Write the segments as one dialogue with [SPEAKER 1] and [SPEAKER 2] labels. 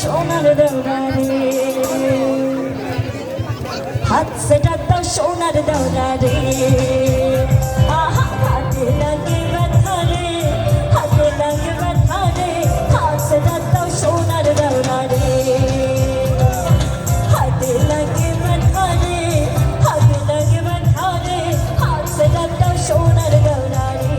[SPEAKER 1] সোনার দৌড়ারে হাত সে ডাক দাও সোনার দৌড়ারে আহা হাতে লাগে ব্যথা রে হাতে লাগে ব্যথা রে হাত সে ডাক দাও সোনার দৌড়ারে হাতে লাগে ব্যথা রে হাতে লাগে ব্যথা রে হাত সে ডাক দাও সোনার দৌড়ারে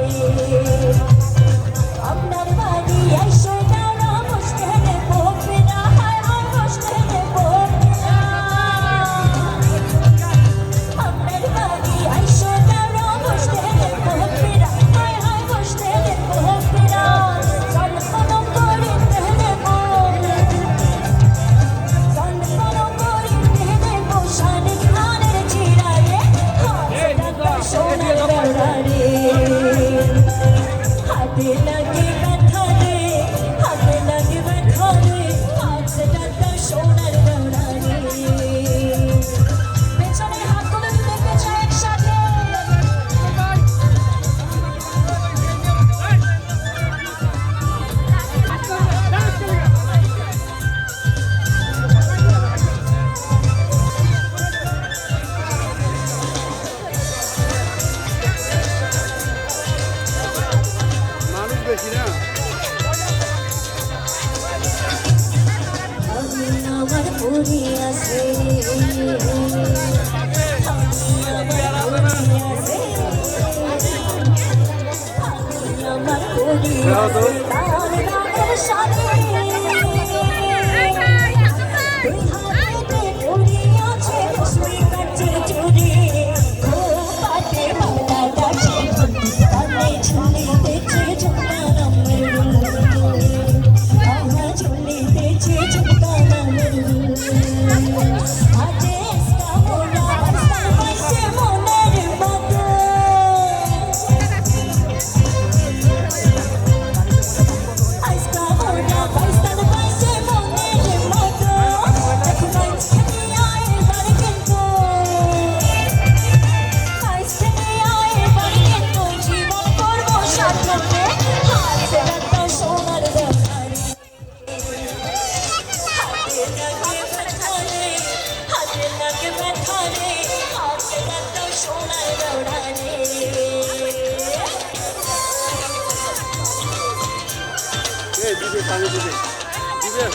[SPEAKER 1] আপনার বাড়ি আইসো দাঁড়া বসতে রে পোপেরা হায় হায় বসতে রে পোপেরা আপনার বাড়ি আইসো দাঁড়া বসতে রে পোপেরা হায় হায় বসতে রে পোপেরা সন্তান করিতে দেব সন্তান করিতে দেব শানে খানের চিরায়ে হাতে ডাকা সোনার দৌড়ারে হাতে লাগে ব্যথা রে হাতে লাগে ব্যথা রে হাতে ডাকা সোনার দৌড়ারে পেছনে হাতগুলো দিতে চাই একসাথে
[SPEAKER 2] মানুষ বেশি না
[SPEAKER 1] আমার পুরি আছে আমার পুরি আছে তার নামের সাথে দুই হাতে পুরি আছে সুই কাছে চুরি খুব পাতে বাংলা গাছে কানে ঝুলি দেখে ঝুমকা নামের আহা ঝুলি দেখে ঝুমকা নামের আজে ইসকা মোরা বস্তা পাইছে মনের মতো আজকা মোরা বস্তা পাইছে মনের মতো দেখো পাইছে আয় বাড়ি কিন্তু পাইছে আয় বাড়ি কিন্তু জীবন করবো সাথে হাতে রাখা সোনার দৌড়ারে হাতে লাগে ব্যথা রে হাতে লাগে ব্যথা রে হাতে রাখা সোনার দৌড়ারে
[SPEAKER 2] এই দিবে পানি দিবে দিবে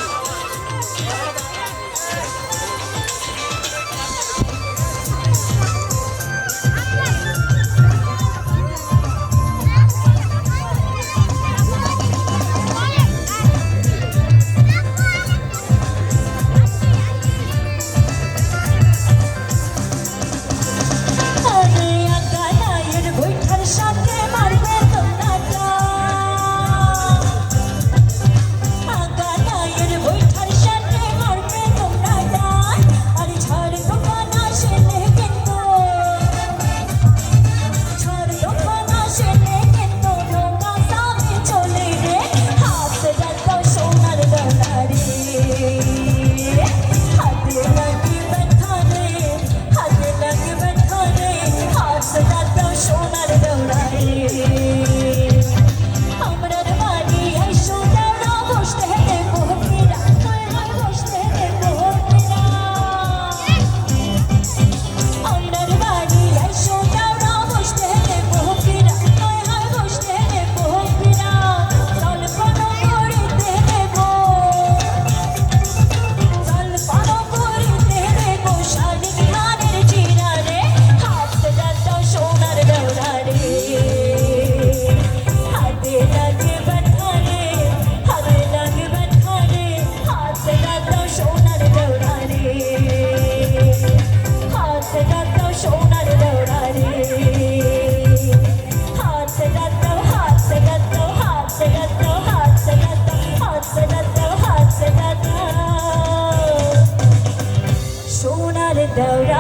[SPEAKER 1] আরে আকা নায়ের বৈঠার সাথে মারবে তোমরা আকা নায়ের বৈঠার সাথে মারবে তোমরা আরে ছাড় দোকান আসেনে কিন্তু ছাড় দোকান আসেনে কিন্তু ঢোকা সামনে চলে রে হাতে রাখা সোনার দৌড়ারে হাতে লাগে ব্যথা রে হাতে লাগে ব্যথা রে হাতে রাখা সোনার দৌড়ারে আমরার বাড়ি আইসো দাঁড়া বসতে রে পোপেরা হায় হায় বসতে রে পোপেরা আমরার বাড়ি আইসো দাঁড়া বসতে রে পোপেরা হায় হায় বসতে রে পোপেরা সলপন করিতে দেব সলপন করিতে দেব শানি খানের চিরারে হাতে ডাকা সোনার দৌড়ারে হাতে লাগে ব্যথা রে হাতে লাগে ব্যথা রে হাতে ডাকা সোনার দৌড়ারে হাতে ডাকা সোনার দৌড়ারে হাতে ডাকা হাতে ডাকা হাতে ডাকা হাতে ডাকা হাতে ডাকা হাতে ডাকা সোনার দৌড়ারে